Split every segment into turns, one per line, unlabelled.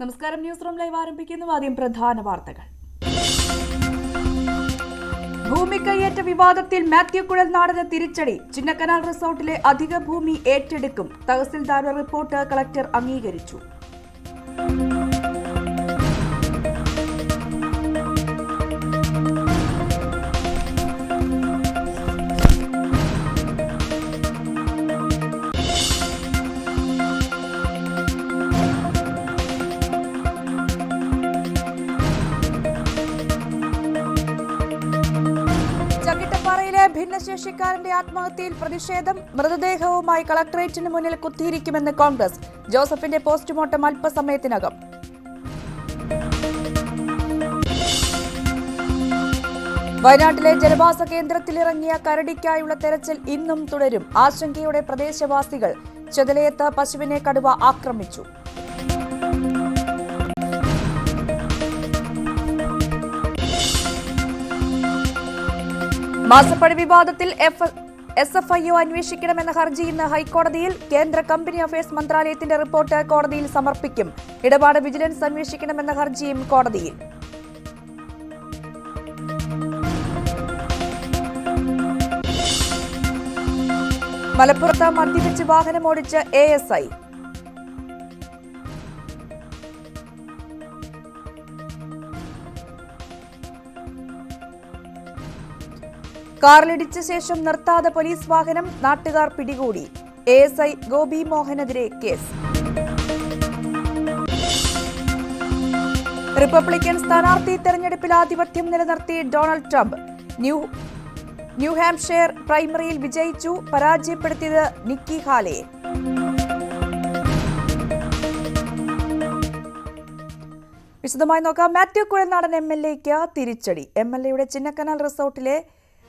നമസ്കാരം. News room live ആരംഭിക്കുന്നു. ആദ്യം പ്രധാന വാർത്തകൾ. ഭൂമി കയ്യേറ്റ വിവാദത്തിൽ മാത്യു കുഴൽനാടന് തിരിച്ചടി. ചിന്നക്കനാൽ റിസോർട്ടിലെ അധിക ഭൂമി ഏറ്റെടുക്കും. തഹസിൽദാരുടെ റിപ്പോർട്ട് കളക്ടർ അംഗീകരിച്ചു. ഭിന്നശേഷിക്കാരന്റെ ആത്മഹത്യയിൽ പ്രതിഷേധം. മൃതദേഹവുമായി കളക്ടറേറ്റിന് മുന്നിൽ കുത്തിയിരിക്കുമെന്ന് കോൺഗ്രസ്. ജോസഫിന്റെ പോസ്റ്റ്മോർട്ടം അല്പസമയത്തിനകം. വയനാട്ടിലെ ജനവാസ കേന്ദ്രത്തിലിറങ്ങിയ കരടിക്കായുള്ള തെരച്ചിൽ ഇന്നും തുടരും. ആശങ്കയോടെ പ്രദേശവാസികൾ. ചെതലയത്ത് പശുവിനെ കടുവ ആക്രമിച്ചു. മാസപ്പടി വിവാദത്തിൽ SFIO അന്വേഷിക്കണമെന്ന ഹർജി ഇന്ന് ഹൈക്കോടതിയിൽ. കേന്ദ്ര കമ്പനി അഫയേഴ്സ് മന്ത്രാലയത്തിന്റെ റിപ്പോർട്ട് കോടതിയിൽ സമർപ്പിക്കും. ഇടപാട് വിജിലൻസ് അന്വേഷിക്കണമെന്ന ഹർജിയും കോടതിയിൽ. മലപ്പുറത്ത് മദ്യപിച്ച് വാഹനമോടിച്ച് ASI. കാറിലിടിച്ച ശേഷം നിർത്താതെ പോലീസ് വാഹനം. നാട്ടുകാർ പിടികൂടി. ASI ഗോപി മോഹനെതിരെ കേസ്. റിപ്പബ്ലിക്കൻ സ്ഥാനാർത്ഥി തെരഞ്ഞെടുപ്പിൽ ആധിപത്യം നിലനിർത്തി ഡൊണാൾഡ് ട്രംപ്. ന്യൂഹാംഷെയർ പ്രൈമറിയിൽ വിജയിച്ചു. പരാജയപ്പെടുത്തിയത് നിക്കി ഹാലെ. വിശദമായി നോക്കാം. മാത്യു കുഴൽനാടൻ MLAക്ക് തിരിച്ചടി. MLAയുടെ ചിന്നക്കനാൽ റിസോർട്ടിലെ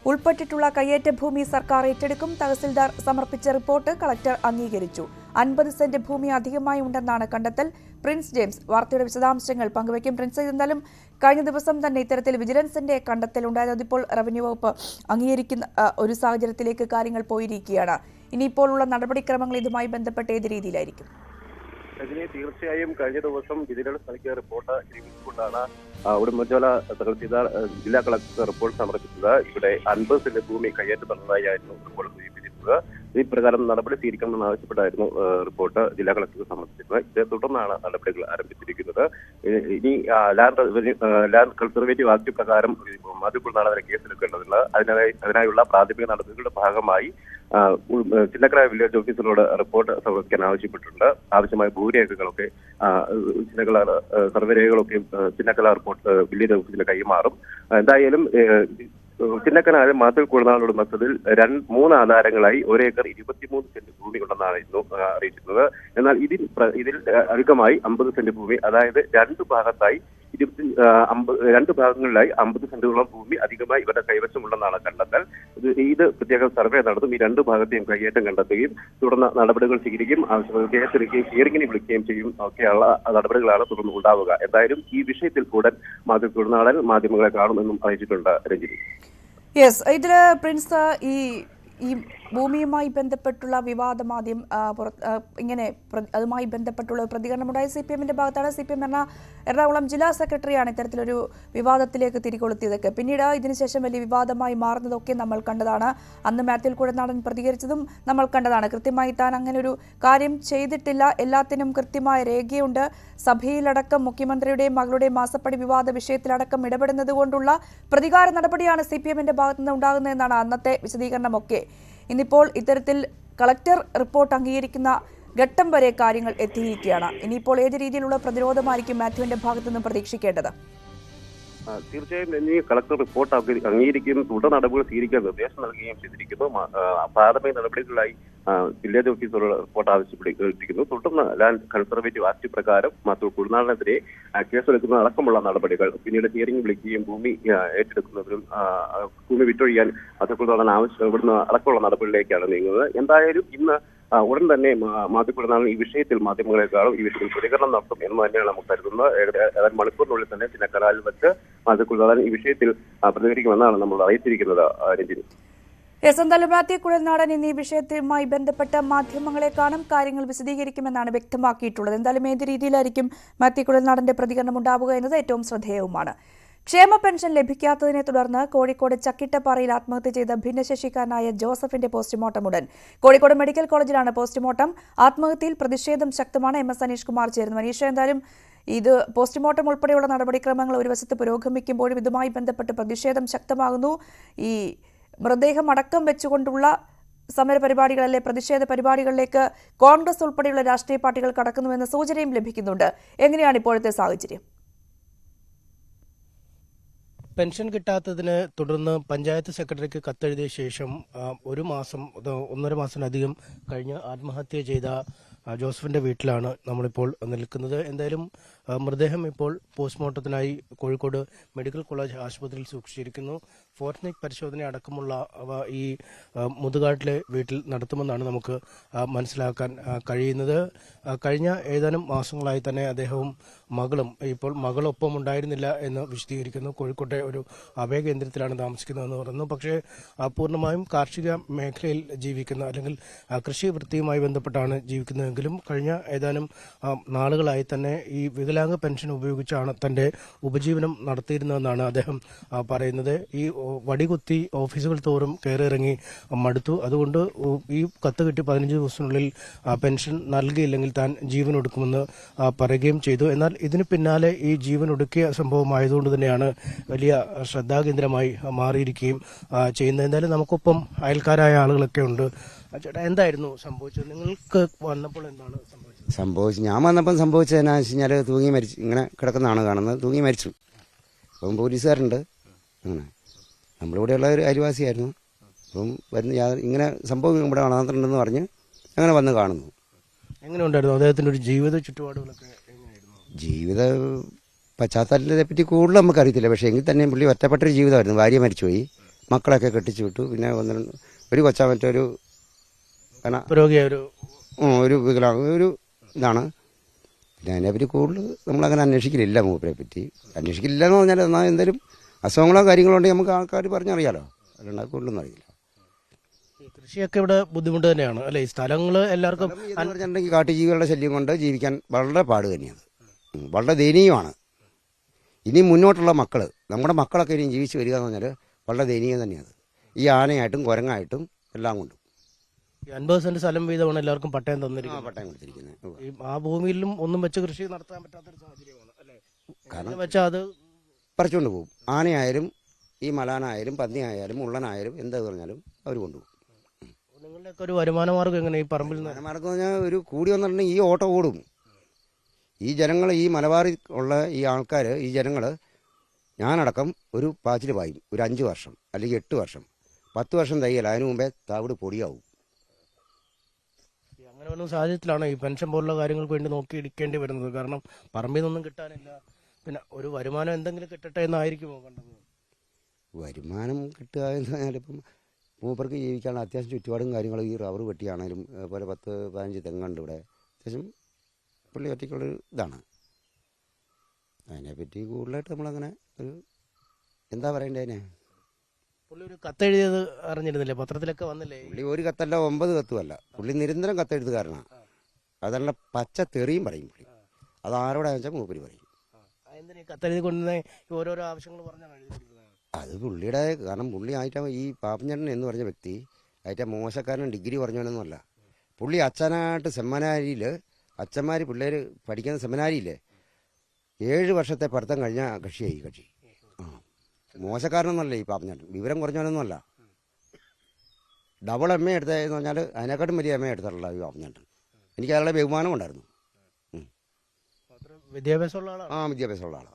ഉൾപ്പെട്ടിട്ടുള്ള കയ്യേറ്റ ഭൂമി സർക്കാർ ഏറ്റെടുക്കും. തഹസിൽദാർ സമർപ്പിച്ച റിപ്പോർട്ട് കളക്ടർ അംഗീകരിച്ചു. 50 സെന്റ് ഭൂമി അധികമായി ഉണ്ടെന്നാണ് കണ്ടെത്തൽ. പ്രിൻസ് ജെയിംസ് വാർത്തയുടെ വിശദാംശങ്ങൾ പങ്കുവയ്ക്കും. പ്രിൻസ്, എന്തായാലും കഴിഞ്ഞ ദിവസം തന്നെ ഇത്തരത്തിൽ വിജിലൻസിന്റെ കണ്ടെത്തലുണ്ടായത്. അതിപ്പോൾ റവന്യൂ വകുപ്പ് അംഗീകരിക്കുന്ന ഒരു സാഹചര്യത്തിലേക്ക് കാര്യങ്ങൾ പോയിരിക്കുകയാണ്. ഇനിയിപ്പോൾ ഉള്ള നടപടിക്രമങ്ങൾ ഇതുമായി ബന്ധപ്പെട്ട് ഏത് രീതിയിലായിരിക്കും?
രജനി, തീർച്ചയായും കഴിഞ്ഞ ദിവസം വിജിലൻസ് നൽകിയ റിപ്പോർട്ട് കൊണ്ടാണ് ഉടുമ്പൻചോല തഹസിൽദാർ ജില്ലാ കളക്ടർ റിപ്പോർട്ട് സമർപ്പിച്ചത്. ഇവിടെ 50 സെന്റ് ഭൂമി കയ്യേറ്റം നടന്നതായിരുന്നു റിപ്പോർട്ട് സൂചിപ്പിച്ചിരുന്നത്. ഈ പ്രകാരം നടപടി സ്വീകരിക്കണമെന്ന് ആവശ്യപ്പെട്ടായിരുന്നു റിപ്പോർട്ട് ജില്ലാ കളക്ടർക്ക് സമർപ്പിച്ചത്. ഇതേ തുടർന്നാണ് നടപടികൾ ആരംഭിച്ചിരിക്കുന്നത്. ഇനി ലാൻഡ് കൺസർവേറ്റീവ് ആക്ട് പ്രകാരം മാത്യു കുഴൽനാടനെ കേസെടുക്കേണ്ടതുണ്ട്. അതിനായുള്ള പ്രാഥമിക നടപടികളുടെ ഭാഗമായി ചിന്നക്കനാൽ വില്ലേജ് ഓഫീസറോട് റിപ്പോർട്ട് സമർപ്പിക്കാൻ ആവശ്യപ്പെട്ടിട്ടുണ്ട്. ആവശ്യമായ ഭൂരേഖകളൊക്കെ ചിന്നക്കനാൽ സർവേ രേഖകളൊക്കെ ചിന്നക്കനാൽ റിപ്പോർട്ട് വില്ലേജ് ഓഫീസിന് കൈമാറും. എന്തായാലും ചിന്നക്കനാൽ മാത്യു കുഴൽനാടൻ ഉടമസ്ഥതയിൽ 3 ആധാരങ്ങളായി 1 ഏക്കർ 23 സെന്റ് ഭൂമി ഉണ്ടെന്നായിരുന്നു അറിയിച്ചിരുന്നത്. എന്നാൽ ഇതിൽ അധികമായി 50 സെന്റ് ഭൂമി, അതായത് 2 ഭാഗത്തായി 2 ഭാഗങ്ങളിലായി 50 സെന്റുകളോളം ഭൂമി അധികമായി ഇവരുടെ കൈവശമുണ്ടെന്നാണ് കണ്ടെത്തൽ. ഇത് പ്രത്യേക സർവേ നടത്തും. ഈ 2 ഭാഗത്തെയും കയ്യേറ്റം കണ്ടെത്തുകയും തുടർന്ന് നടപടികൾ സ്വീകരിക്കുകയും കേസെടുക്കുകയും ഹിയറിംഗിന് വിളിക്കുകയും ചെയ്യും. ഒക്കെയുള്ള നടപടികളാണ് തുടർന്ന് ഉണ്ടാവുക. എന്തായാലും ഈ വിഷയത്തിൽ ഉടൻ മാത്യു കുഴൽനാടൻ മാധ്യമങ്ങളെ കാണുമെന്നും അറിയിച്ചിട്ടുണ്ട്. രഞ്ജിനി,
യെസ്, ഇതില് പ്രിൻസ്, ഈ ഭൂമിയുമായി ബന്ധപ്പെട്ടുള്ള വിവാദം ആദ്യം ഇങ്ങനെ അതുമായി ബന്ധപ്പെട്ടുള്ള പ്രതികരണമുണ്ടായി CPMന്റെ ഭാഗത്താണ്. CPM എറണാകുളം ജില്ലാ സെക്രട്ടറിയാണ് ഇത്തരത്തിലൊരു വിവാദത്തിലേക്ക് തിരികൊളുത്തിയതൊക്കെ. പിന്നീട് ഇതിനുശേഷം വലിയ വിവാദമായി മാറുന്നതൊക്കെ നമ്മൾ കണ്ടതാണ്. അന്ന് മാത്യു കുഴൽനാടൻ പ്രതികരിച്ചതും നമ്മൾ കണ്ടതാണ്. കൃത്യമായി താൻ അങ്ങനെ ഒരു കാര്യം ചെയ്തിട്ടില്ല, എല്ലാത്തിനും കൃത്യമായ രേഖയുണ്ട്, സഭയിലടക്കം മുഖ്യമന്ത്രിയുടെയും മകളുടെയും മാസപ്പടി വിവാദ വിഷയത്തിലടക്കം ഇടപെടുന്നത് കൊണ്ടുള്ള പ്രതികാര നടപടിയാണ് CPMന്റെ ഭാഗത്തുനിന്ന് ഉണ്ടാകുന്നതെന്നാണ് അന്നത്തെ വിശദീകരണമൊക്കെ. ഇന്നിപ്പോൾ ഇത്തരത്തിൽ കളക്ടർ റിപ്പോർട്ട് അംഗീകരിക്കുന്ന ഘട്ടം വരെ കാര്യങ്ങൾ എത്തിയിരിക്കുകയാണ്. ഇനിയിപ്പോൾ ഏത് രീതിയിലുള്ള പ്രതിരോധമായിരിക്കും മാത്യുവിന്റെ ഭാഗത്തുനിന്ന് പ്രതീക്ഷിക്കേണ്ടത്?
തീർച്ചയായും ഇനി കളക്ടർ റിപ്പോർട്ട് അംഗീകരിക്കുകയും തുടർ നടപടികൾ സ്വീകരിക്കാൻ നിർദ്ദേശം നൽകുകയും ചെയ്തിരിക്കുന്നു. പ്രാഥമിക നടപടികളായി വില്ലേജ് ഓഫീസറോട് റിപ്പോർട്ട് ആവശ്യപ്പെട്ടിരിക്കുന്നു. തുടർന്ന് ലാൻഡ് കൺസർവേറ്റീവ് ആക്ട് പ്രകാരം മാത്യു കുഴൽനാടനെതിരെ കേസെടുക്കുന്ന അടക്കമുള്ള നടപടികൾ, പിന്നീട് ഹിയറിംഗ് വിളിക്കുകയും ഭൂമി ഏറ്റെടുക്കുന്നതിനും ഭൂമി വിട്ടൊഴിയാൻ മാത്യു കുഴൽനാടൻ ആവശ്യപ്പെടുന്ന അടക്കമുള്ള നടപടികളിലേക്കാണ് നീങ്ങുന്നത്. എന്തായാലും ഇന്ന് ഉടൻ തന്നെ മാത്യു കുഴൽനാടൻ ഈ വിഷയത്തിൽ മാധ്യമങ്ങളെ കാണും, ഈ വിഷയത്തിൽ പ്രതികരണം നടത്തും എന്ന് തന്നെയാണ് നമുക്ക് കരുതുന്നത്. ഏതാനും മണിക്കൂറിനുള്ളിൽ തന്നെ ചിന്നക്കനാലിൽ വെച്ച് മാത്യു കുഴൽനാടൻ ഈ വിഷയത്തിൽ പ്രതികരിക്കുമെന്നാണ് നമ്മൾ അറിയിച്ചിരിക്കുന്നത്. രഞ്ജിനി,
എന്തായാലും മാത്യു കുഴൽനാടൻ ഇന്ന് ഈ വിഷയവുമായി ബന്ധപ്പെട്ട മാധ്യമങ്ങളെ കാണും കാര്യങ്ങൾ വിശദീകരിക്കുമെന്നാണ് വ്യക്തമാക്കിയിട്ടുള്ളത്. എന്തായാലും ഏത് രീതിയിലായിരിക്കും മാത്യു കുഴൽനാടന്റെ പ്രതികരണം ഉണ്ടാവുക എന്നത് ഏറ്റവും ശ്രദ്ധേയവുമാണ്. ക്ഷേമ പെൻഷൻ ലഭിക്കാത്തതിനെ തുടർന്ന് കോഴിക്കോട് ചക്കിട്ടപ്പാറയിൽ ആത്മഹത്യ ചെയ്ത ഭിന്നശേഷിക്കാരനായ ജോസഫിന്റെ പോസ്റ്റ്മോർട്ടം ഉടൻ. കോഴിക്കോട് മെഡിക്കൽ കോളേജിലാണ് പോസ്റ്റ്മോർട്ടം. ആത്മഹത്യയിൽ പ്രതിഷേധം ശക്തമാണ്. MS അനീഷ് കുമാർ ചേരുന്നു. അനീഷ്, എന്തായാലും ഇത് പോസ്റ്റ്മോർട്ടം ഉൾപ്പെടെയുള്ള നടപടിക്രമങ്ങൾ ഒരു വശത്ത് പുരോഗമിക്കുമ്പോഴും ഇതുമായി ബന്ധപ്പെട്ട് പ്രതിഷേധം ശക്തമാകുന്നു. ഈ മൃതദേഹം അടക്കം വെച്ചുകൊണ്ടുള്ള സമരപരിപാടികളിലെ പ്രതിഷേധ പരിപാടികളിലേക്ക് കോൺഗ്രസ് ഉൾപ്പെടെയുള്ള രാഷ്ട്രീയ പാർട്ടികൾ കടക്കുന്നുവെന്ന സൂചനയും ലഭിക്കുന്നുണ്ട്. എങ്ങനെയാണ് ഇപ്പോഴത്തെ സാഹചര്യം?
പെൻഷൻ കിട്ടാത്തതിനെ തുടർന്ന് പഞ്ചായത്ത് സെക്രട്ടറിക്ക് കത്തെഴുതിയ ശേഷം 1.5 മാസത്തിലധികം കഴിഞ്ഞ് ആത്മഹത്യ ചെയ്ത ജോസഫിന്റെ വീട്ടിലാണ് നമ്മളിപ്പോൾ നിൽക്കുന്നത്. എന്തായാലും മൃതദേഹം ഇപ്പോൾ പോസ്റ്റ്മോർട്ടത്തിനായി കോഴിക്കോട് മെഡിക്കൽ കോളേജ് ആശുപത്രിയിൽ സൂക്ഷിച്ചിരിക്കുന്നു. ഫോറൻസിക് പരിശോധന അടക്കമുള്ള ഈ മുതുകാട്ടിലെ വീട്ടിൽ നടത്തുമെന്നാണ് നമുക്ക് മനസ്സിലാക്കാൻ കഴിയുന്നത്. കഴിഞ്ഞ ഏതാനും മാസങ്ങളായി തന്നെ അദ്ദേഹവും മകളും ഇപ്പോൾ മകളൊപ്പം ഉണ്ടായിരുന്നില്ല എന്ന് വിശദീകരിക്കുന്നു. കോഴിക്കോട്ടെ ഒരു അഭയകേന്ദ്രത്തിലാണ് താമസിക്കുന്നതെന്ന് പറയുന്നു. പക്ഷേ പൂർണ്ണമായും കാർഷിക മേഖലയിൽ ജീവിക്കുന്ന അല്ലെങ്കിൽ കൃഷി വൃത്തിയുമായി ബന്ധപ്പെട്ടാണ് ജീവിക്കുന്നതെങ്കിലും കഴിഞ്ഞ ഏതാനും നാളുകളായി തന്നെ ഈ വികലാംഗ പെൻഷൻ ഉപയോഗിച്ചാണ് തന്റെ ഉപജീവനം നടത്തിയിരുന്നതെന്നാണ് അദ്ദേഹം പറയുന്നത്. ഈ വടികുത്തി ഓഫീസുകൾ തോറും കയറിയിറങ്ങി മടുത്തു. അതുകൊണ്ട് ഈ കത്ത് കിട്ടി 15 ദിവസത്തിനുള്ളിൽ പെൻഷൻ നൽകിയില്ലെങ്കിൽ താൻ ജീവൻ ഒടുക്കുമെന്ന് പറയുകയും ചെയ്തു. എന്നാൽ ഇതിന് പിന്നാലെ ഈ ജീവൻ ഒടുക്കിയ സംഭവമായതുകൊണ്ട് തന്നെയാണ് വലിയ ശ്രദ്ധാകേന്ദ്രമായി മാറിയിരിക്കുകയും ചെയ്യുന്നത്. എന്തായാലും നമുക്കൊപ്പം അയൽക്കാരായ ആളുകളൊക്കെ ഉണ്ട്. ചേട്ടാ, എന്തായിരുന്നു സംഭവിച്ചത്? നിങ്ങൾക്ക് വന്നപ്പോൾ എന്താണ് സംഭവിച്ചത്?
ഞാൻ വന്നപ്പം സംഭവിച്ചതെന്നു വെച്ച് കഴിഞ്ഞാൽ തൂങ്ങി മരിച്ചു, ഇങ്ങനെ കിടക്കുന്നതാണ് കാണുന്നത്. തൂങ്ങി മരിച്ചു. അപ്പം പോലീസുകാരുണ്ട്. അങ്ങനെ നമ്മളിവിടെയുള്ള ഒരു അയൽവാസിയായിരുന്നു. അപ്പം ഇങ്ങനെ സംഭവം ഇവിടെ നടന്നിട്ടുണ്ടെന്ന് പറഞ്ഞ് അങ്ങനെ വന്ന് കാണുന്നു.
എങ്ങനെ ഉണ്ടായിരുന്നു അദ്ദേഹത്തിൻ്റെ ഒരു ജീവിത ചുറ്റുപാടുകളൊക്കെ?
ജീവിത പശ്ചാത്തലത്തെ പറ്റി കൂടുതൽ നമുക്കറിയത്തില്ല. പക്ഷേ എങ്കിൽ തന്നെ പുള്ളി ഒറ്റപ്പെട്ടൊരു ജീവിതമായിരുന്നു. ഭാര്യ മരിച്ചുപോയി, മക്കളൊക്കെ കെട്ടിച്ചു വിട്ടു. പിന്നെ ഒരു കൊച്ചാ മറ്റൊരു ഒരു ഒരു ഇതാണ്. പിന്നെ അതിനെപ്പറ്റി കൂടുതൽ നമ്മളങ്ങനെ അന്വേഷിക്കലില്ല. മൂപ്പരെ പറ്റി അന്വേഷിക്കില്ല എന്ന് പറഞ്ഞാൽ എന്നാൽ എന്തെങ്കിലും അസുഖങ്ങളോ കാര്യങ്ങളോ ഉണ്ടെങ്കിൽ നമുക്ക് ആൾക്കാർ പറഞ്ഞറിയാലോ. അല്ലാണ്ട് കൂടുതലൊന്നും അറിയില്ല.
കൃഷിയൊക്കെ ഇവിടെ ബുദ്ധിമുട്ട് തന്നെയാണ് അല്ലേ? ഈ സ്ഥലങ്ങൾ എല്ലാവർക്കും
പറഞ്ഞിട്ടുണ്ടെങ്കിൽ കാട്ടുജീവികളുടെ ശല്യം കൊണ്ട് ജീവിക്കാൻ വളരെ പാട് തന്നെയാണ്. വളരെ ദയനീയമാണ്. ഇനി മുന്നോട്ടുള്ള നമ്മുടെ മക്കളൊക്കെ ഇനിയും ജീവിച്ച് വരിക എന്ന് പറഞ്ഞാൽ വളരെ ദയനീയം തന്നെയാണ്. ഈ ആനയായിട്ടും കുരങ്ങായിട്ടും എല്ലാം കൊണ്ടും
50 സെന്റ് സ്ഥലം വീതമാണ് എല്ലാവർക്കും പട്ടയം തന്നിരിക്കുന്നത്.
പട്ടയം കൊടുത്തിരിക്കുന്നത്.
ആ ഭൂമിയിലും ഒന്നും വെച്ച് കൃഷി നടത്താൻ പറ്റാത്തൊരു സാഹചര്യമാണ് അല്ലേ? കാരണം വെച്ചാൽ അത്
പറിച്ചുകൊണ്ട് പോകും. ആനയായാലും ഈ മലാനായാലും പന്നിയായാലും ഉള്ളനായാലും എന്താ പറഞ്ഞാലും അവർ കൊണ്ടുപോകും.
നിങ്ങളുടെയൊക്കെ ഒരു വരുമാന മാർഗ്ഗം എങ്ങനെ ഈ പറമ്പിൽ?
വരുമാനമാർഗ്ഗം പറഞ്ഞാൽ ഒരു കൂടി വന്നിട്ടുണ്ടെങ്കിൽ ഈ ഓട്ടോ ഓടും. ഈ ജനങ്ങൾ, ഈ മലബാറിൽ ഉള്ള ഈ ആൾക്കാർ, ഈ ജനങ്ങൾ ഞാനടക്കം ഒരു പാച്ചിൽ പായും. ഒരു 5 വർഷം അല്ലെങ്കിൽ 8 വർഷം 10 വർഷം തയ്യൽ. അതിനു മുമ്പേ താവിട് പൊടിയാവും.
അങ്ങനെ വന്ന സാഹചര്യത്തിലാണ് ഈ പെൻഷൻ പോലുള്ള കാര്യങ്ങൾക്ക് വേണ്ടി നോക്കി ഇടിക്കേണ്ടി വരുന്നത്. കാരണം പറമ്പിൽ നിന്നൊന്നും കിട്ടാനില്ല. പിന്നെ ഒരു വരുമാനം എന്തെങ്കിലും കിട്ടട്ടെ എന്നായിരിക്കുമോ കണ്ടത്?
വരുമാനം കിട്ടുക എന്ന് പറഞ്ഞാൽ ഇപ്പം മൂപ്പർക്ക് ജീവിക്കാനുള്ള അത്യാവശ്യം ചുറ്റുപാടും കാര്യങ്ങളും ഈ റബ്ബർ വെട്ടിയാണേലും അതുപോലെ 10-15 തെങ്ങുണ്ട് ഇവിടെ. അത്യാവശ്യം പുള്ളി ഒറ്റയ്ക്കുള്ളൊരു ഇതാണ്. അതിനെപ്പറ്റി കൂടുതലായിട്ട് നമ്മളങ്ങനെ ഒരു എന്താ പറയണ്ടേ, അതിനെ
പുള്ളി ഒരു കത്തെഴുതിയത് അറിഞ്ഞിരുന്നില്ലേ? പത്രത്തിലൊക്കെ വന്നില്ലേ?
പുള്ളി ഒരു കത്തല്ല 9 കത്തുമല്ല. പുള്ളി നിരന്തരം കത്തെഴുതുകാരനാണ്. അതല്ല പച്ച തെറിയും പറയും പുള്ളി. അത് ആരോടാന്ന് വെച്ചാൽ മൂപ്പര് പറയും.
കത്തെഴുതി കൊണ്ടുവന്ന ഓരോരോ ആവശ്യങ്ങൾ പറഞ്ഞാണ്
അത് പുള്ളിയുടെ. കാരണം പുള്ളി ആയിട്ട് ഈ പാപ്പഞ്ചേട്ടൻ എന്ന് പറഞ്ഞ വ്യക്തി ആയിട്ട് മോശക്കാരനും ഡിഗ്രി പറഞ്ഞവനൊന്നുമല്ല. പുള്ളി അച്ഛനായിട്ട് സെമിനാരിയിൽ അച്ഛന്മാർ പിള്ളേർ പഠിക്കുന്ന സെമിനാരിയില്ലേ 7 വർഷത്തെ പഠിത്തം കഴിഞ്ഞ കക്ഷി. മോശക്കാരനൊന്നുമല്ല ഈ പാപ്പഞ്ചേട്ടൻ. വിവരം കുറഞ്ഞവനൊന്നുമല്ല. ഡബിൾ MA എടുത്തതെന്ന് പറഞ്ഞാൽ അതിനെക്കാട്ടും വലിയ MA എടുത്തിട്ടുള്ള ഈ പാപ്പഞ്ചേട്ടൻ. എനിക്ക് അയാളുടെ ബഹുമാനം ഉണ്ടായിരുന്നു.
വിദ്യാഭ്യാസമുള്ള ആളാണ്.
വിദ്യാഭ്യാസമുള്ള ആളാണ്.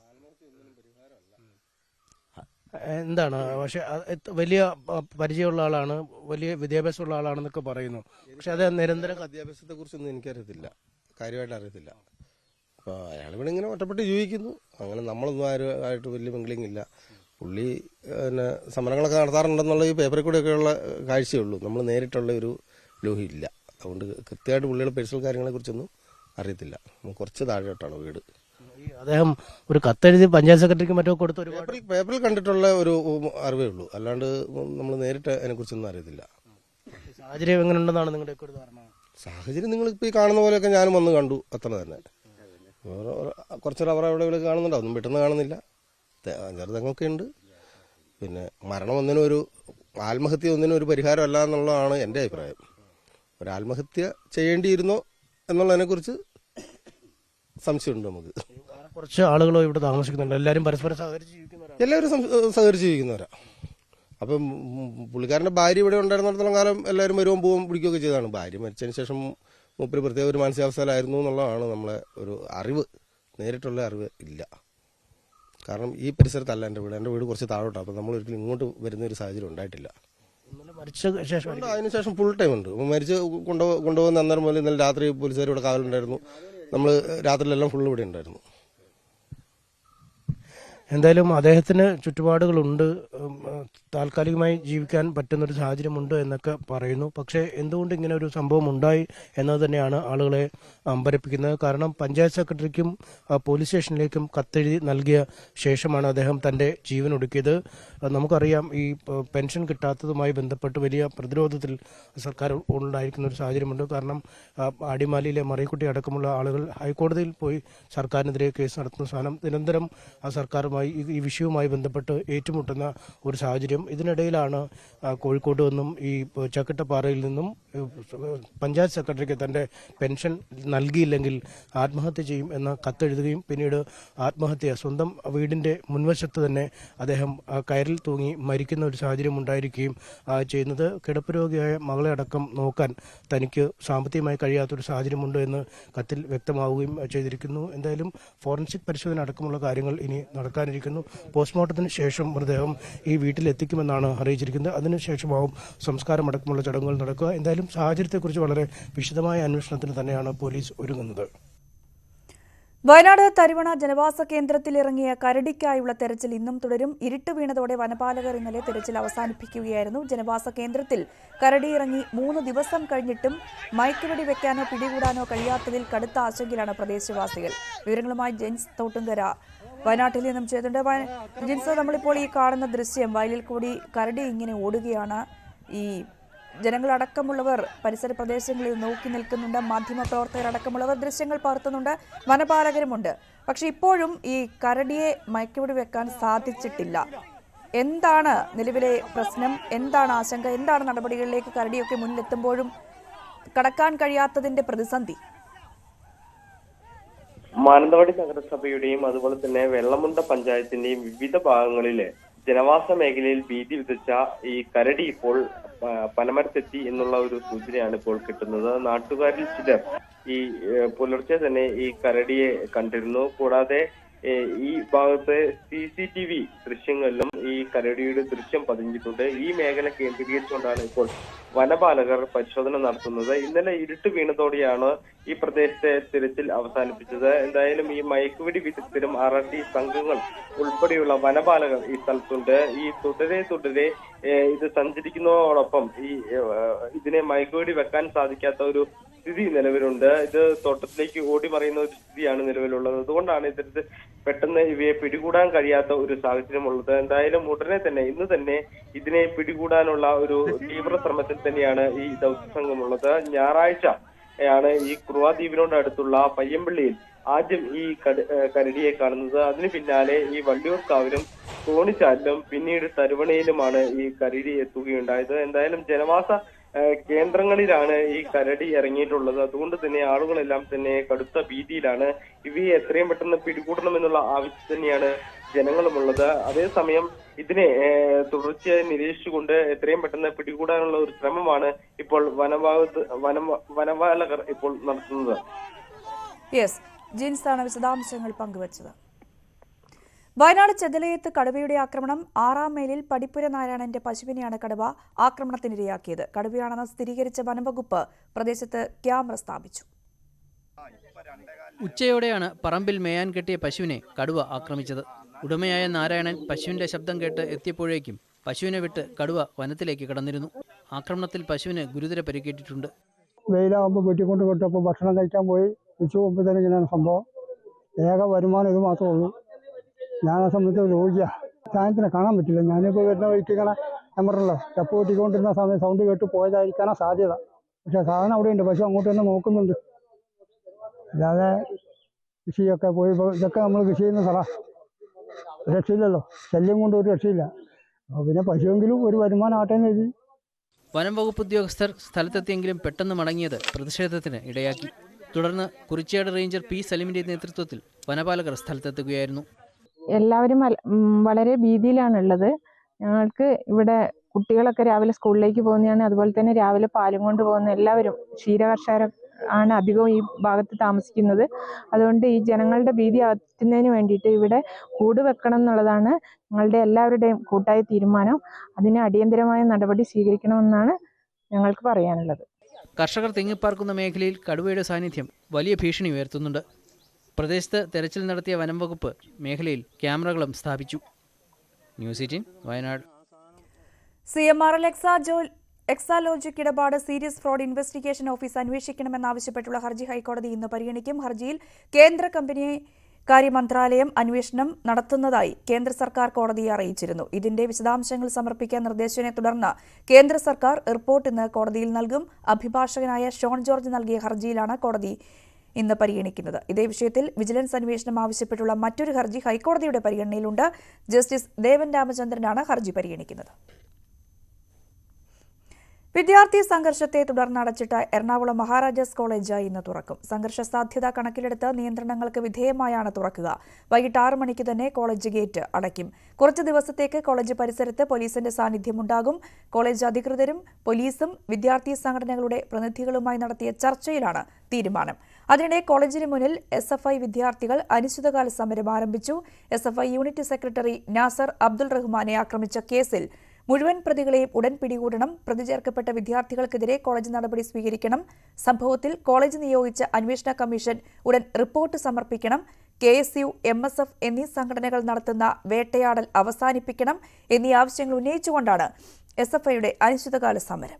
എന്താണ് പക്ഷെ വലിയ പരിചയമുള്ള ആളാണ്, വലിയ വിദ്യാഭ്യാസമുള്ള ആളാണെന്നൊക്കെ പറയുന്നു. പക്ഷെ അത് നിരന്തരം
വിദ്യാഭ്യാസത്തെ കുറിച്ചൊന്നും എനിക്കറിയത്തില്ല, കാര്യമായിട്ട് അറിയത്തില്ല. അപ്പോൾ അയാളിവിടെ ഇങ്ങനെ ഒറ്റപ്പെട്ട് ജീവിക്കുന്നു. അങ്ങനെ നമ്മളൊന്നും ആയിട്ട് വലിയ മിംഗ്ലിംഗ് ഇല്ല. പുള്ളി പിന്നെ സമരങ്ങളൊക്കെ നടത്താറുണ്ടെന്നുള്ള ഈ പേപ്പറിൽ കൂടെയൊക്കെയുള്ള കാഴ്ചയുള്ളൂ. നമ്മൾ നേരിട്ടുള്ള ഒരു ലോഹിയില്ല. അതുകൊണ്ട് കൃത്യമായിട്ട് പുള്ളിയുടെ പേഴ്സണൽ കാര്യങ്ങളെക്കുറിച്ചൊന്നും അറിയത്തില്ല. കുറച്ച് താഴോട്ടാണ് വീട്.
ഈ അദ്ദേഹം ഒരു കത്തെഴുതി പഞ്ചായത്ത് സെക്രട്ടറിക്ക് മറ്റോ കൊടുത്ത ഒരുപാട്
പേപ്പറിൽ കണ്ടിട്ടുള്ള ഒരു അറിവേ ഉള്ളൂ, അല്ലാണ്ട് നമ്മൾ നേരിട്ട് അതിനെക്കുറിച്ചൊന്നും അറിയത്തില്ല.
സാഹചര്യം എങ്ങനെ ഉണ്ടെന്നാണ് നിങ്ങളുടെയൊക്കെ ഒരു ധാരണ?
സാഹചര്യം നിങ്ങളിപ്പോൾ ഈ കാണുന്ന പോലെയൊക്കെ ഞാനും വന്ന് കണ്ടു, അത്ര തന്നെ. കുറച്ചൊരു അവർ അവിടെ ഇവിടെ കാണുന്നുണ്ട്, അതൊന്നും പെട്ടെന്ന് കാണുന്നില്ല. ചെറുതെങ്ങൊക്കെ ഉണ്ട്. പിന്നെ മരണം ഒന്നിനും ഒരു ആത്മഹത്യ ഒന്നിനും ഒരു പരിഹാരമല്ല എന്നുള്ളതാണ് എൻ്റെ അഭിപ്രായം. ഒരു ആത്മഹത്യ ചെയ്യേണ്ടിയിരുന്നോ എന്നുള്ളതിനെക്കുറിച്ച് സംശയമുണ്ട് നമുക്ക്.
കുറച്ച് ആളുകളോ ഇവിടെ താമസിക്കുന്നുണ്ട്, എല്ലാവരും പരസ്പരം സഹകരിച്ച് ജീവിക്കുന്നവരാണ്.
എല്ലാവരും സഹകരിച്ച് ജീവിക്കുന്നവരാ. അപ്പം പുള്ളിക്കാരൻ്റെ ഭാര്യ ഇവിടെ ഉണ്ടായിരുന്നിടത്തോളം കാലം എല്ലാവരും വരുമ്പോൾ പോവും പിടിക്കുകയൊക്കെ ചെയ്തതാണ്. ഭാര്യ മരിച്ചതിന് ശേഷം മൂപ്പര് പ്രത്യേക ഒരു മാനസികാവസ്ഥയിലായിരുന്നു എന്നുള്ളതാണ് നമ്മളെ ഒരു അറിവ്. നേരിട്ടുള്ള അറിവ് ഇല്ല. കാരണം ഈ പരിസരത്തല്ല എൻ്റെ വീട് കുറച്ച് താഴോട്ടാണ്. അപ്പം നമ്മൾ ഒരിക്കലും ഇങ്ങോട്ട് വരുന്ന ഒരു സാഹചര്യം ഉണ്ടായിട്ടില്ല.
മരിച്ച ശേഷം
അതിനുശേഷം ഫുൾ ടൈം ഉണ്ട്. മരിച്ച് കൊണ്ടുപോകുന്ന അന്നേരം മുതൽ ഇന്നലെ രാത്രി പോലീസുകാർ ഇവിടെ കാവലുണ്ടായിരുന്നു. നമ്മൾ രാത്രിയിലെല്ലാം ഫുള്ള് ഇവിടെ ഉണ്ടായിരുന്നു.
എന്തായാലും അദ്ദേഹത്തിന് ചുറ്റുപാടുകളുണ്ട്, താൽക്കാലികമായി ജീവിക്കാൻ പറ്റുന്നൊരു സാഹചര്യമുണ്ട് എന്നൊക്കെ പറയുന്നു. പക്ഷേ എന്തുകൊണ്ട് ഇങ്ങനെ ഒരു സംഭവം ഉണ്ടായി എന്നത് തന്നെയാണ് ആളുകളെ അമ്പരപ്പിക്കുന്നത്. കാരണം പഞ്ചായത്ത് സെക്രട്ടറിക്കും പോലീസ് സ്റ്റേഷനിലേക്കും കത്തെഴുതി നൽകിയ ശേഷമാണ് അദ്ദേഹം തൻ്റെ ജീവൻ ഒടുക്കിയത്. നമുക്കറിയാം, ഈ പെൻഷൻ കിട്ടാത്തതുമായി ബന്ധപ്പെട്ട് വലിയ പ്രതിരോധത്തിൽ സർക്കാർ ഉണ്ടായിരിക്കുന്ന ഒരു സാഹചര്യമുണ്ട്. കാരണം അടിമാലിയിലെ മറിയക്കുട്ടി അടക്കമുള്ള ആളുകൾ ഹൈക്കോടതിയിൽ പോയി സർക്കാരിനെതിരെ കേസ് നടത്തുന്ന സാധനം നിരന്തരം ആ സർക്കാരുമായി ഈ വിഷയവുമായി ബന്ധപ്പെട്ട് ഏറ്റുമുട്ടുന്ന ഒരു സാഹചര്യം. ഇതിനിടയിലാണ് കോഴിക്കോട് നിന്നും ഈ ചക്കിട്ടപ്പാറയിൽ നിന്നും പഞ്ചായത്ത് സെക്രട്ടറിക്ക് തൻ്റെ പെൻഷൻ നൽകിയില്ലെങ്കിൽ ആത്മഹത്യ ചെയ്യും എന്ന കത്തെഴുതുകയും പിന്നീട് ആത്മഹത്യ സ്വന്തം വീടിൻ്റെ മുൻവശത്ത് തന്നെ അദ്ദേഹം കയറിൽ തൂങ്ങി മരിക്കുന്ന ഒരു സാഹചര്യം ഉണ്ടായിരിക്കുകയും ചെയ്യുന്നത്. കിടപ്പ് രോഗിയായ മകളെ അടക്കം നോക്കാൻ തനിക്ക് സാമ്പത്തികമായി കഴിയാത്തൊരു സാഹചര്യമുണ്ട് എന്ന് കത്തിൽ വ്യക്തമാവുകയും ചെയ്തിരിക്കുന്നു. എന്തായാലും ഫോറൻസിക് പരിശോധന അടക്കമുള്ള കാര്യങ്ങൾ ഇനി നടക്കാനിരിക്കുന്നു. പോസ്റ്റ്മോർട്ടത്തിന് ശേഷം മൃതദേഹം ഈ വീട്ടിലെത്തിക്കുമെന്നാണ് അറിയിച്ചിരിക്കുന്നത്. അതിനുശേഷമാവും സംസ്കാരം അടക്കമുള്ള ചടങ്ങുകൾ നടക്കുക. എന്തായാലും സാഹചര്യത്തെക്കുറിച്ച് വളരെ വിശദമായ അന്വേഷണത്തിന് തന്നെയാണ് പോലീസ് ഒരുങ്ങുന്നത്.
വയനാട് തരുവണ ജനവാസ കേന്ദ്രത്തിലിറങ്ങിയ കരടിക്കായുള്ള തെരച്ചിൽ ഇന്നും തുടരും. ഇരുട്ട് വീണതോടെ വനപാലകർ ഇന്നലെ തെരച്ചിൽ അവസാനിപ്പിക്കുകയായിരുന്നു. ജനവാസ കേന്ദ്രത്തിൽ കരടി ഇറങ്ങി 3 ദിവസം കഴിഞ്ഞിട്ടും മയക്കുവെടി വെക്കാനോ പിടികൂടാനോ കഴിയാത്തതിൽ കടുത്ത ആശങ്കയിലാണ് പ്രദേശവാസികൾ. വിവരങ്ങളുമായി ജെൻസ് തോട്ടുങ്കര വയനാട്ടിൽ നിന്നും ചെയ്തിട്ടുണ്ട്. ജിൻസ്, നമ്മളിപ്പോൾ ഈ കാണുന്ന ദൃശ്യം, വയലിൽ കൂടി കരടി ഇങ്ങനെ ഓടുകയാണ്. ഈ ജനങ്ങളടക്കമുള്ളവർ പരിസര പ്രദേശങ്ങളിൽ നോക്കി നിൽക്കുന്നുണ്ട്. മാധ്യമപ്രവർത്തകരടക്കമുള്ളവർ ദൃശ്യങ്ങൾ പകർത്തുന്നുണ്ട്. വനപാലകരുമുണ്ട്. പക്ഷെ ഇപ്പോഴും ഈ കരടിയെ മയക്കുവെടി വെക്കാൻ സാധിച്ചിട്ടില്ല. എന്താണ് നിലവിലെ പ്രശ്നം? എന്താണ് ആശങ്ക? എന്താണ് നടപടികളിലേക്ക് കരടിയൊക്കെ മുന്നിലെത്തുമ്പോഴും കടക്കാൻ കഴിയാത്തതിന്റെ പ്രതിസന്ധി?
മാനന്തവാടി നഗരസഭയുടെയും അതുപോലെ തന്നെ വെള്ളമുണ്ട പഞ്ചായത്തിന്റെയും വിവിധ ഭാഗങ്ങളിലെ ജനവാസ മേഖലയിൽ ഭീതി വിതച്ച ഈ കരടി ഇപ്പോൾ പനമരത്തെത്തി എന്നുള്ള ഒരു സൂചനയാണ് ഇപ്പോൾ കിട്ടുന്നത്. നാട്ടുകാരിൽ ചിലർ ഈ പുലർച്ചെ തന്നെ ഈ കരടിയെ കണ്ടിരുന്നു. കൂടാതെ ഈ ഭാഗത്തെ CCTV ദൃശ്യങ്ങളിലും ഈ കരടിയുടെ ദൃശ്യം പതിഞ്ഞിട്ടുണ്ട്. ഈ മേഖല കേന്ദ്രീകരിച്ചുകൊണ്ടാണ് ഇപ്പോൾ വനപാലകർ പരിശോധന നടത്തുന്നത്. ഇന്നലെ ഇരുട്ട് വീണതോടെയാണ് ഈ പ്രദേശത്തെ തിരച്ചിൽ അവസാനിപ്പിച്ചത്. എന്തായാലും ഈ മയക്കുവെടി വിദഗ്ധരും RRT സംഘങ്ങൾ ഉൾപ്പെടെയുള്ള വനപാലകർ ഈ സ്ഥലത്തുണ്ട്. ഈ തുടരെ ഇത് സഞ്ചരിക്കുന്നതോടൊപ്പം ഈ ഇതിനെ മയക്കുവെടി വെക്കാൻ സാധിക്കാത്ത ഒരു സ്ഥിതി നിലവിലുണ്ട്. ഇത് തോട്ടത്തിലേക്ക് ഓടി മറയുന്ന ഒരു സ്ഥിതിയാണ് നിലവിലുള്ളത്. അതുകൊണ്ടാണ് ഇത്തരത്തിൽ പെട്ടെന്ന് ഇവയെ പിടികൂടാൻ കഴിയാത്ത ഒരു സാഹചര്യമുള്ളത്. എന്തായാലും ഉടനെ തന്നെ ഇന്ന് തന്നെ ഇതിനെ പിടികൂടാനുള്ള ഒരു തീവ്ര ശ്രമത്തിൽ തന്നെയാണ് ഈ ദൗത്യസംഘമുള്ളത്. ഞായറാഴ്ച ആണ് ഈ കുറുവാദ്വീപിനോട് അടുത്തുള്ള പയ്യമ്പള്ളിയിൽ ആദ്യം ഈ കരടിയെ കാണുന്നത്. അതിന് പിന്നാലെ ഈ വള്ളിയൂർക്കാവിലും തോണിച്ചാലിലും പിന്നീട് തരുവണയിലുമാണ് ഈ കരടി എത്തുകയുണ്ടായത്. എന്തായാലും ജനവാസ കേന്ദ്രങ്ങളിലാണ് ഈ കരടി ഇറങ്ങിയിട്ടുള്ളത്. അതുകൊണ്ട് തന്നെ ആളുകളെല്ലാം തന്നെ കടുത്ത ഭീതിയിലാണ്. ഇവയെ എത്രയും പെട്ടെന്ന് പിടികൂടണമെന്നുള്ള ആവശ്യം തന്നെയാണ് ജനങ്ങളുമുള്ളത്. അതേസമയം ഇതിനെ തുടർച്ചയായി നിരീക്ഷിച്ചുകൊണ്ട് എത്രയും പെട്ടെന്ന് പിടികൂടാനുള്ള ഒരു ശ്രമമാണ് ഇപ്പോൾ വനപാലകർ ഇപ്പോൾ നടത്തുന്നത്.
ജിൻസാണ് വിശദാംശങ്ങൾ പങ്കുവച്ചത്. വയനാട് ചെതലയത്ത് കടുവയുടെ ആക്രമണം. 6ാം മൈലിൽ പടിപ്പുര നാരായണന്റെ പശുവിനെയാണ് കടുവ ആക്രമണത്തിനിരയാക്കിയത്. കടുവയാണെന്ന് സ്ഥിരീകരിച്ച വനംവകുപ്പ് പ്രദേശത്ത് ക്യാമറ സ്ഥാപിച്ചു.
ഉച്ചയോടെയാണ് പറമ്പിൽ മേയാൻ കെട്ടിയ പശുവിനെ കടുവ ആക്രമിച്ചത്. ഉടമയായ നാരായണൻ പശുവിന്റെ ശബ്ദം കേട്ട് എത്തിയപ്പോഴേക്കും പശുവിനെ വിട്ട് കടുവ വനത്തിലേക്ക് കടന്നിരുന്നു. ആക്രമണത്തിൽ പശുവിന് ഗുരുതര പരിക്കേറ്റിട്ടുണ്ട്.
വെയിലാകുമ്പോൾ വെട്ടിക്കൊണ്ട് വിട്ടപ്പോൾ ഭക്ഷണം കഴിക്കാൻ പോയി. തിരിച്ചു പോകുമ്പോൾ തന്നെ ഇങ്ങനെയാണ് സംഭവം. ഏക വരുമാനം ഇത് മാത്രമേ ഉള്ളൂ. ഞാൻ ആ സമയത്ത് രോഗിയാണ്. സാധനത്തിനെ കാണാൻ പറ്റില്ല. ഞാനിപ്പോൾ വരുന്ന വഴിക്ക് ഇങ്ങനെ ഞാൻ പറഞ്ഞല്ലോ സ്റ്റെപ്പ് കൂട്ടിക്കൊണ്ടിരുന്ന സമയം സൗണ്ട് കേട്ട് പോയതായിരിക്കാനാണ് സാധ്യത. പക്ഷേ സാധനം അവിടെ ഉണ്ട്. പക്ഷെ അങ്ങോട്ട് തന്നെ നോക്കുന്നുണ്ട്. അല്ലാതെ കൃഷിയൊക്കെ പോയി ഇതൊക്കെ നമ്മൾ കൃഷി ചെയ്യുന്ന സ്ഥലമാണ്. രക്ഷയില്ലല്ലോ, ശല്യം കൊണ്ട് ഒരു രക്ഷയില്ല. അപ്പോൾ പിന്നെ പശുവെങ്കിലും ഒരു വരുമാനം ആട്ടെ എന്ന് എഴുതി.
വനം വകുപ്പ് ഉദ്യോഗസ്ഥർ സ്ഥലത്തെത്തിയെങ്കിലും പെട്ടെന്ന് മടങ്ങിയത് പ്രതിഷേധത്തിന് ഇടയാക്കി. തുടർന്ന് കുറിച്യാട് റേഞ്ചർ പി സലീമിന്റെ നേതൃത്വത്തിൽ വനപാലകർ സ്ഥലത്തെത്തുകയായിരുന്നു.
എല്ലാവരും വളരെ ഭീതിയിലാണുള്ളത്. ഞങ്ങൾക്ക് ഇവിടെ കുട്ടികളൊക്കെ രാവിലെ സ്കൂളിലേക്ക് പോകുന്നതാണ്. അതുപോലെ തന്നെ രാവിലെ പാലും കൊണ്ട് പോകുന്ന എല്ലാവരും ക്ഷീരകർഷകർ ആണ് അധികവും ഈ ഭാഗത്ത് താമസിക്കുന്നത്. അതുകൊണ്ട് ഈ ജനങ്ങളുടെ ഭീതി അകറ്റുന്നതിന് വേണ്ടിയിട്ട് ഇവിടെ കൂട് വെക്കണം എന്നുള്ളതാണ് ഞങ്ങളുടെ എല്ലാവരുടെയും കൂട്ടായ തീരുമാനം. അതിന് അടിയന്തരമായ നടപടി സ്വീകരിക്കണമെന്നാണ് ഞങ്ങൾക്ക് പറയാനുള്ളത്.
കർഷകർ തിങ്ങിപ്പാർക്കുന്ന മേഖലയിൽ കടുവയുടെ സാന്നിധ്യം വലിയ ഭീഷണി ഉയർത്തുന്നുണ്ട്. പ്രദേശത്ത് തെരച്ചിൽ നടത്തിയ വനം വകുപ്പ് മേഖലയിൽ ക്യാമറകളും സ്ഥാപിച്ചു. ന്യൂസ് 18 വയനാട്.
CMRL എക്സാലോജിക് ഇടപാട് സീരിയസ് ഫ്രോഡ് ഇൻവെസ്റ്റിഗേഷൻ ഓഫീസ് അന്വേഷിക്കണമെന്നാവശ്യപ്പെട്ടുള്ള ഹർജി ഹൈക്കോടതി ഇന്ന് പരിഗണിക്കും. ഹർജിയിൽ കേന്ദ്ര കമ്പനി കാര്യ മന്ത്രാലയം അന്വേഷണം നടത്തുന്നതായി കേന്ദ്ര സർക്കാർ കോടതിയെ അറിയിച്ചിരുന്നു. ഇതിന്റെ വിശദാംശങ്ങൾ സമർപ്പിക്കാൻ നിർദ്ദേശിച്ചതിനെ തുടർന്ന് കേന്ദ്ര സർക്കാർ റിപ്പോർട്ട് ഇന്ന് കോടതിയിൽ നൽകും. അഭിഭാഷകനായ ഷോൺ ജോർജ് നൽകിയ ഹർജിയിലാണ് കോടതി ഇന്ന് പരിഗണിക്കുന്നത്. ഇതേ വിഷയത്തിൽ വിജിലൻസ് അന്വേഷണം ആവശ്യപ്പെട്ടുള്ള മറ്റൊരു ഹർജി ഹൈക്കോടതിയുടെ പരിഗണനയിലുണ്ട്. ജസ്റ്റിസ് ദേവൻ രാമചന്ദ്രനാണ് ഹർജി പരിഗണിക്കുന്നത്. വിദ്യാർത്ഥി സംഘർഷത്തെ തുടർന്ന് അടച്ചിട്ട എറണാകുളം മഹാരാജാസ് കോളേജ് ഇന്ന് തുറക്കും. സംഘർഷ സാധ്യത കണക്കിലെടുത്ത് നിയന്ത്രണങ്ങൾക്ക് വിധേയമായാണ് തുറക്കുക. വൈകിട്ട് 6 മണിക്ക് തന്നെ കോളേജ് ഗേറ്റ് അടയ്ക്കും. കുറച്ച് ദിവസത്തേക്ക് കോളേജ് പരിസരത്ത് പോലീസിന്റെ സാന്നിധ്യമുണ്ടാകും. കോളേജ് അധികൃതരും പോലീസും വിദ്യാർത്ഥി സംഘടനകളുടെ പ്രതിനിധികളുമായി നടത്തിയ ചർച്ചയിലാണ് തീരുമാനം. അതിനിടെ കോളേജിന് മുന്നിൽ SFI വിദ്യാർത്ഥികൾ അനിശ്ചിതകാല സമരം ആരംഭിച്ചു. SFI unit secretary Nasar Abdul റഹ്മാനെ ആക്രമിച്ച കേസിൽ മുഴുവൻ പ്രതികളെയും ഉടൻ പിടികൂടണം. പ്രതി ചേർക്കപ്പെട്ട വിദ്യാർത്ഥികൾക്കെതിരെ കോളേജ് നടപടി സ്വീകരിക്കണം. സംഭവത്തിൽ കോളേജ് നിയോഗിച്ച അന്വേഷണ കമ്മീഷൻ ഉടൻ റിപ്പോർട്ട് സമർപ്പിക്കണം. KSU, MSF എന്നീ സംഘടനകൾ നടത്തുന്ന വേട്ടയാടൽ അവസാനിപ്പിക്കണം എന്നീ ആവശ്യങ്ങൾ ഉന്നയിച്ചുകൊണ്ടാണ് SFIയുടെ അനിശ്ചിതകാല സമരം.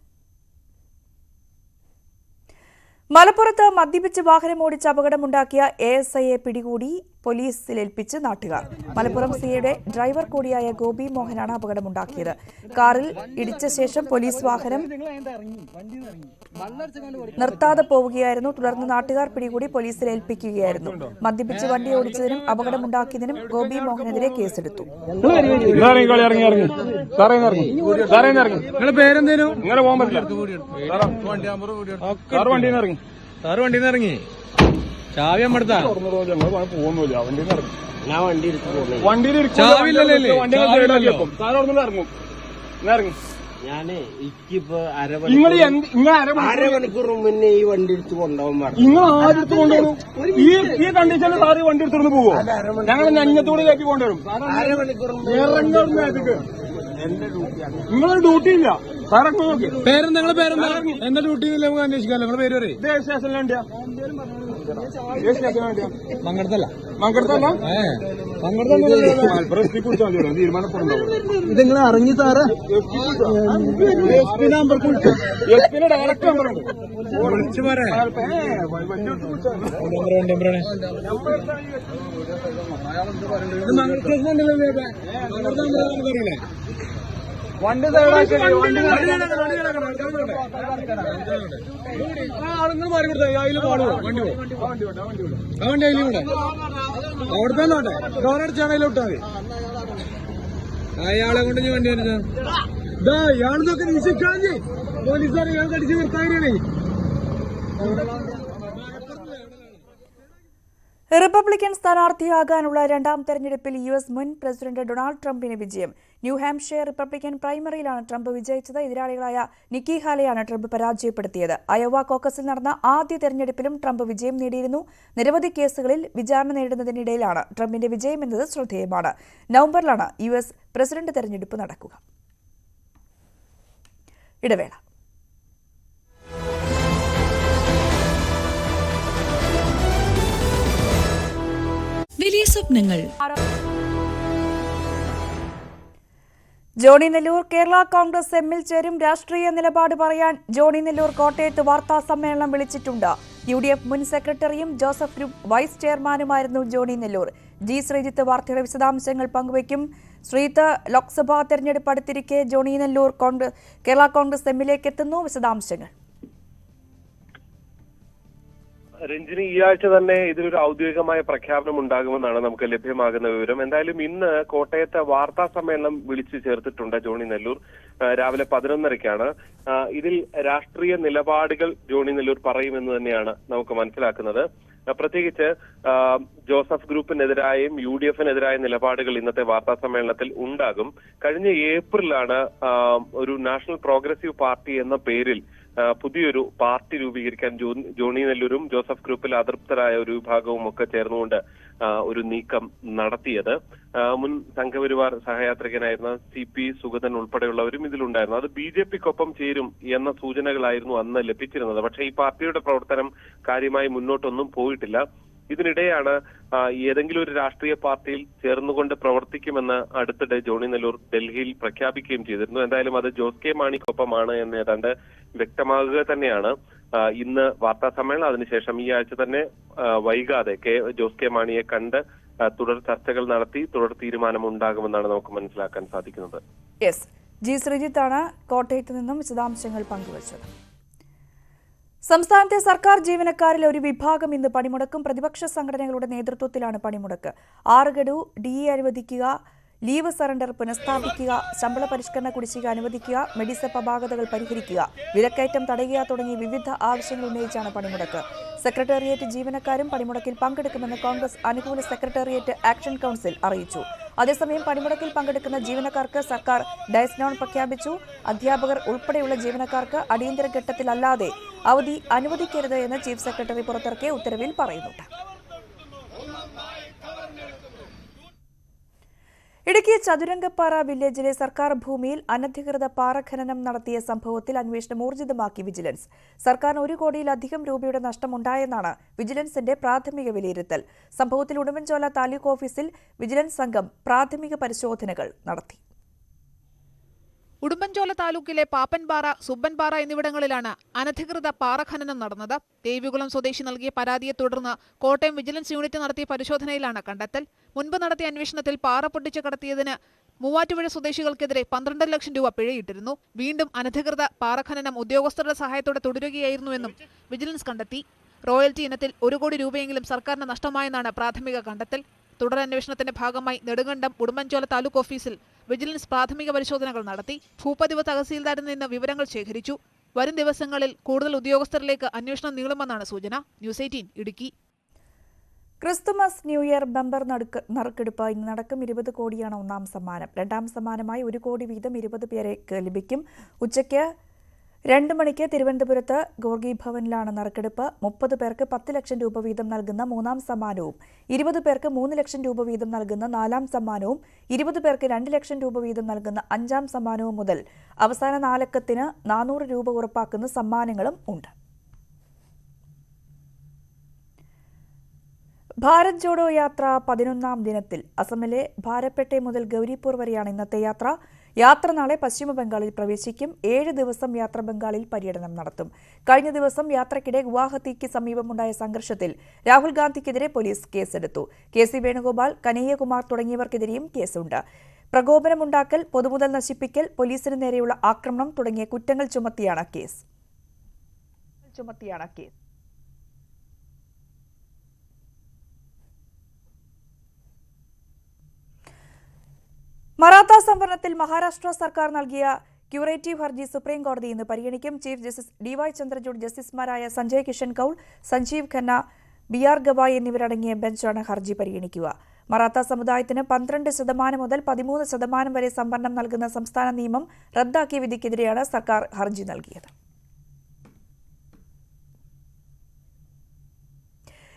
മലപ്പുറത്ത് മദ്യപിച്ച് വാഹനമോടിച്ച് അപകടമുണ്ടാക്കിയ ASIയെ പിടികൂടി പോലീസിലേൽപ്പിച്ച് നാട്ടുകാർ. മലപ്പുറം സിഐയുടെ ഡ്രൈവർ കൂടിയായ ഗോപി മോഹനാണ് അപകടമുണ്ടാക്കിയത്. കാറിൽ ഇടിച്ച ശേഷം പോലീസ് വാഹനം നിർത്താതെ പോവുകയായിരുന്നു. തുടർന്ന് നാട്ടുകാർ പിടികൂടി പോലീസിലേൽപ്പിക്കുകയായിരുന്നു. മദ്യപിച്ച് വണ്ടി ഓടിച്ചതിനും അപകടമുണ്ടാക്കിയതിനും ഗോപി മോഹനെതിരെ കേസെടുത്തു.
ചാവി അമ്മടുത്താ ഞാനേ ഇക്കിപ്പോ അരമണിക്കൂർ മുന്നേ ഈ വണ്ടി എടുത്ത് കൊണ്ടുപോകാൻ നിങ്ങൾ ആരെടുത്ത് കൊണ്ടുപോകും? ഈ കണ്ടീഷനിൽ സാറ് വണ്ടി എടുത്തിരുന്ന് പോവോ? ഞങ്ങൾ ഞങ്ങത്തോട് കയറ്റി കൊണ്ടുവരും. അരമണിക്കൂർ നിങ്ങളെ ഡ്യൂട്ടി ഇല്ല. പേരെന്താ? നിങ്ങളെ പേരെന്താ? എന്താ ഡ്യൂട്ടി ഇല്ല? നമുക്ക് അന്വേഷിക്കാമല്ലോ. നിങ്ങളെ പേര് പറയും. സ്റ്റേഷനിൽ വേണ്ടിയാ? മങ്കടത്തല്ല. മങ്കടത്തല്ല? മലപ്പുറം എത്തി കുറിച്ചാൽ തീരുമാനപ്പെടുന്നുണ്ടാവും. ഇതെങ്ങനെ അറിഞ്ഞു സാറ്? എസ്പിന്റെ ഡയറക്റ്റ് നമ്പറുണ്ട്. വിളിച്ചു പറയാം. വണ്ടി ആളുങ്ങൾ മാറി കൊടുത്ത അതിൽ പാടുവോ? വണ്ടി ആ വണ്ടി അതിലും കൂടെ അവിടെ തന്നെ നോട്ടെ. ഡോറടിച്ചാണ് അതിലോട്ടാ മതി. അയാളെ കൊണ്ട് ഞാൻ വണ്ടി വരുന്നത് ഇതാ ഇയാളെന്നൊക്കെ നിശ്ചയിക്കാതെ പോലീസുകാർ ഇയാൾ കടിച്ചു നിർത്താനാണ്.
റിപ്പബ്ലിക്കൻ സ്ഥാനാർത്ഥിയാകാനുള്ള രണ്ടാം തെരഞ്ഞെടുപ്പിൽ US മുൻ പ്രസിഡന്റ് ഡൊണാൾഡ് ട്രംപിന് വിജയം. ന്യൂഹാംഷെയർ റിപ്പബ്ലിക്കൻ പ്രൈമറിയിലാണ് ട്രംപ് വിജയിച്ചത്. എതിരാളികളായ നിക്കി ഹാലെയാണ് ട്രംപ് പരാജയപ്പെടുത്തിയത്. അയോവ കോക്കസിൽ നടന്ന ആദ്യ തെരഞ്ഞെടുപ്പിലും ട്രംപ് വിജയം നേടിയിരുന്നു. നിരവധി കേസുകളിൽ വിചാരണ നേരിടുന്നതിനിടയിലാണ് ട്രംപിന്റെ വിജയം എന്നത് ശ്രദ്ധേയമാണ്. നവംബറിലാണ് US പ്രസിഡന്റ് തെരഞ്ഞെടുപ്പ് നടക്കുക. ഇടവേള.
വലിയ സ്വപ്നങ്ങൾ.
ജോണി നെല്ലൂർ കേരള കോൺഗ്രസ് എമ്മിൽ ചേരും. രാഷ്ട്രീയ നിലപാട് പറയാൻ ജോണി നെല്ലൂർ കോട്ടയത്ത് വാർത്താ സമ്മേളനം വിളിച്ചിട്ടുണ്ട്. UDF മുൻ സെക്രട്ടറിയും ജോസഫ് ഗ്രൂപ്പ് വൈസ് ചെയർമാനുമായിരുന്നു ജോണി നെല്ലൂർ. ജി ശ്രീജിത്ത് വാർത്തയുടെ വിശദാംശങ്ങൾ പങ്കുവയ്ക്കും. ശ്രീജിത്ത്, ലോക്സഭാ തെരഞ്ഞെടുപ്പ് അടുത്തിരിക്കെ ജോണി നെല്ലൂർ കേരള കോൺഗ്രസ് എമ്മിലേക്ക് എത്തുന്നു. വിശദാംശങ്ങൾ.
രഞ്ജിനി, ഈ ആഴ്ച തന്നെ ഇതിലൊരു ഔദ്യോഗികമായ പ്രഖ്യാപനം ഉണ്ടാകുമെന്നാണ് നമുക്ക് ലഭ്യമാകുന്ന വിവരം. എന്തായാലും ഇന്ന് കോട്ടയത്തെ വാർത്താ സമ്മേളനം വിളിച്ചു ചേർത്തിട്ടുണ്ട് ജോണി നെല്ലൂർ. രാവിലെ 11:30-ക്കാണ്. ഇതിൽ രാഷ്ട്രീയ നിലപാടുകൾ ജോണി നെല്ലൂർ പറയുമെന്ന് തന്നെയാണ് നമുക്ക് മനസ്സിലാക്കുന്നത്. പ്രത്യേകിച്ച് ജോസഫ് ഗ്രൂപ്പിനെതിരായും UDF-നെതിരായ നിലപാടുകൾ ഇന്നത്തെ വാർത്താ സമ്മേളനത്തിൽ ഉണ്ടാകും. കഴിഞ്ഞ ഏപ്രിലാണ് ഒരു നാഷണൽ പ്രോഗ്രസീവ് പാർട്ടി എന്ന പേരിൽ പുതിയൊരു പാർട്ടി രൂപീകരിക്കാൻ ജോണി നെല്ലൂരും ജോസഫ് ഗ്രൂപ്പിൽ അതൃപ്തരായ ഒരു വിഭാഗവും ഒക്കെ ചേർന്നുകൊണ്ട് ഒരു നീക്കം നടത്തിയത്. മുൻ സംഘപരിവാർ സഹയാത്രികനായിരുന്ന CP സുഗതൻ ഉൾപ്പെടെയുള്ളവരും ഇതിലുണ്ടായിരുന്നു. അത് BJP-ക്കൊപ്പം ചേരും എന്ന സൂചനകളായിരുന്നു അന്ന് ലഭിച്ചിരുന്നത്. പക്ഷേ ഈ പാർട്ടിയുടെ പ്രവർത്തനം കാര്യമായി മുന്നോട്ടൊന്നും പോയിട്ടില്ല. ഇതിനിടെയാണ് ഏതെങ്കിലും ഒരു രാഷ്ട്രീയ പാർട്ടിയിൽ ചേർന്നുകൊണ്ട് പ്രവർത്തിക്കുമെന്ന് അടുത്തിടെ ജോണി നെല്ലൂർ ഡൽഹിയിൽ പ്രഖ്യാപിക്കുകയും ചെയ്തിരുന്നു. എന്തായാലും അത് ജോസ് കെ മാണിക്കൊപ്പമാണ് എന്ന് ഏതാണ്ട് വ്യക്തമാകുക തന്നെയാണ് ഇന്ന് വാർത്താ സമ്മേളനം. അതിനുശേഷം ഈ ആഴ്ച തന്നെ വൈകാതെ ജോസ് കെ മാണിയെ കണ്ട് തുടർ ചർച്ചകൾ നടത്തി തുടർ തീരുമാനം ഉണ്ടാകുമെന്നാണ് നമുക്ക് മനസ്സിലാക്കാൻ സാധിക്കുന്നത്.
യെസ്, ജി ശ്രീജിത്താണ് കോട്ടയത്ത് നിന്നും വിശദാംശങ്ങൾ പങ്കുവച്ചത്. സംസ്ഥാനത്തെ സർക്കാർ ജീവനക്കാരിൽ ഒരു വിഭാഗം ഇന്ന് പണിമുടക്കും. പ്രതിപക്ഷ സംഘടനകളുടെ നേതൃത്വത്തിലാണ് പണിമുടക്ക്. 6 ഗഡു DA അനുവദിക്കുക, ലീവ് സറണ്ടർ പുനഃസ്ഥാപിക്കുക, ശമ്പള പരിഷ്കരണ കുടിശ്ശിക അനുവദിക്കുക, മെഡിസെപ്പ് അപാകതകൾ പരിഹരിക്കുക, വിലക്കയറ്റം തടയുക തുടങ്ങി വിവിധ ആവശ്യങ്ങൾ ഉന്നയിച്ചാണ് പണിമുടക്ക്. സെക്രട്ടേറിയറ്റ് ജീവനക്കാരും പണിമുടക്കിൽ പങ്കെടുക്കുമെന്ന് കോൺഗ്രസ് അനുകൂല സെക്രട്ടേറിയറ്റ് ആക്ഷൻ കൌൺസിൽ അറിയിച്ചു. അതേസമയം പണിമുടക്കിൽ പങ്കെടുക്കുന്ന ജീവനക്കാർക്ക് സർക്കാർ ഡയസ് നോൺ പ്രഖ്യാപിച്ചു. അധ്യാപകർ ഉൾപ്പെടെയുള്ള ജീവനക്കാർക്ക് അടിയന്തര ഘട്ടത്തിലല്ലാതെ അവധി അനുവദിക്കരുത് എന്ന് ചീഫ് സെക്രട്ടറി പുറത്തിറക്കിയ ഉത്തരവിൽ പറയുന്നുണ്ട്. ഇടുക്കി ചതുരംഗപ്പാറ വില്ലേജിലെ സർക്കാർ ഭൂമിയിൽ അനധികൃത പാറ ഖനനം നടത്തിയ സംഭവത്തിൽ അന്വേഷണം ഊർജിതമാക്കി വിജിലൻസ്. സർക്കാരിന് 1 കോടിയിലധികം രൂപയുടെ നഷ്ടമുണ്ടായെന്നാണ് വിജിലൻസിന്റെ പ്രാഥമിക വിലയിരുത്തൽ. സംഭവത്തിൽ ഉടുമ്പൻചോല താലൂക്ക് ഓഫീസിൽ വിജിലൻസ് സംഘം പ്രാഥമിക പരിശോധനകൾ നടത്തി.
ഉടുമ്പൻചോല താലൂക്കിലെ പാപ്പൻപാറ, സുബ്ബൻപാറ എന്നിവിടങ്ങളിലാണ് അനധികൃത പാറ ഖനനം നടന്നത്. ദേവികുളം സ്വദേശി നൽകിയ പരാതിയെ തുടർന്ന് കോട്ടയം വിജിലൻസ് യൂണിറ്റ് നടത്തിയ പരിശോധനയിലാണ് കണ്ടെത്തൽ. മുൻപ് നടത്തിയ അന്വേഷണത്തിൽ പാറ പൊട്ടിച്ച് കടത്തിയതിന് മൂവാറ്റുപുഴ സ്വദേശികൾക്കെതിരെ 12 ലക്ഷം രൂപ പിഴയിട്ടിരുന്നു. വീണ്ടും അനധികൃത പാറ ഖനനം ഉദ്യോഗസ്ഥരുടെ സഹായത്തോടെ തുടരുകയായിരുന്നുവെന്നും വിജിലൻസ് കണ്ടെത്തി. റോയൽറ്റി ഇനത്തിൽ 1 കോടി രൂപയെങ്കിലും സർക്കാരിന് നഷ്ടമായെന്നാണ് പ്രാഥമിക കണ്ടെത്തൽ. തുടരന്വേഷണത്തിന്റെ ഭാഗമായി നെടുങ്കണ്ടം ഉടുമ്പൻചോല താലൂക്ക് ഓഫീസിൽ വിജിലൻസ് പ്രാഥമിക പരിശോധനകൾ നടത്തി. ഭൂപതിവ് തഹസീൽദാരിൽ നിന്ന് വിവരങ്ങൾ ശേഖരിച്ചു. വരും ദിവസങ്ങളിൽ കൂടുതൽ ഉദ്യോഗസ്ഥരിലേക്ക് അന്വേഷണം നീളുമെന്നാണ് സൂചന. News 18 Idukki.
Christmas new year bumper നറുക്കെടുപ്പ് ഇന്ന് നടക്കും. 20 കോടിയാണ് ഒന്നാം സമ്മാനം. രണ്ടാം സമ്മാനമായി 1 കോടി വീതം 20 പേർക്ക് ലഭിക്കും. ഉച്ചയ്ക്ക് 2 മണിക്ക് തിരുവനന്തപുരത്ത് ഗോർഗി ഭവനിലാണ് നറുക്കെടുപ്പ്. 30 പേർക്ക് 10 ലക്ഷം രൂപ വീതം നൽകുന്ന 3-ാം സമ്മാനവും 20 പേർക്ക് 3 ലക്ഷം രൂപ വീതം നൽകുന്ന 4-ാം സമ്മാനവും 20 പേർക്ക് 2 ലക്ഷം രൂപ വീതം നൽകുന്ന 5-ാം സമ്മാനവും മുതൽ അവസാന 4 അക്കത്തിന് 400 രൂപ ഉറപ്പാക്കുന്ന സമ്മാനങ്ങളും ഉണ്ട്. ഭാരത് ജോഡോ യാത്ര 11-ാം ദിനത്തിൽ. അസമിലെ ഭാരപ്പെട്ടെ മുതൽ ഗൗരിപൂർ വരെയാണ് ഇന്നത്തെ യാത്ര. യാത്ര നാളെ പശ്ചിമബംഗാളിൽ പ്രവേശിക്കും. 7 ദിവസം യാത്ര ബംഗാളിൽ പര്യടനം നടത്തും. കഴിഞ്ഞ ദിവസം യാത്രയ്ക്കിടെ ഗുവാഹത്തിക്ക് സമീപമുണ്ടായ സംഘർഷത്തിൽ രാഹുൽ ഗാന്ധിക്കെതിരെ പോലീസ് കേസെടുത്തു. KC വേണുഗോപാൽ, കനയ്യകുമാർ തുടങ്ങിയവർക്കെതിരെയും കേസുണ്ട്. പ്രകോപനമുണ്ടാക്കൽ, പൊതുമുതൽ നശിപ്പിക്കൽ, പോലീസിന് നേരെയുള്ള ആക്രമണം തുടങ്ങിയ കുറ്റങ്ങൾ ചുമത്തിയാണ് കേസ്. മറാത്ത സംവരണത്തിൽ മഹാരാഷ്ട്ര സർക്കാർ നൽകിയ ക്യൂറേറ്റീവ് ഹർജി സുപ്രീം കോടതി ഇന്ന് പരിഗണിക്കും. ചീഫ് ജസ്റ്റിസ് DY ചന്ദ്രചൂഡ്, ജസ്റ്റിസുമാരായ സഞ്ജയ് കിഷൻ കൌൾ, സഞ്ജീവ് ഖന്ന, BR ഗവായ് എന്നിവരടങ്ങിയ ബെഞ്ചാണ് ഹർജി പരിഗണിക്കുക. മറാത്ത സമുദായത്തിന് 12% മുതൽ 13% വരെ സംവരണം നൽകുന്ന സംസ്ഥാന നിയമം റദ്ദാക്കിയ വിധിക്കെതിരെയാണ് സർക്കാർ ഹർജി നൽകിയത്.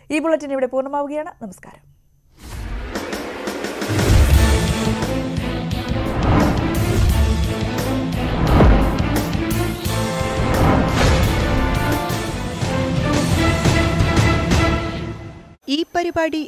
ഈ ബുള്ളറ്റിൻ ഇവിടെ പൂർണ്ണമാവുകയാണ്. നമസ്കാരം.
ഈ പരിപാടി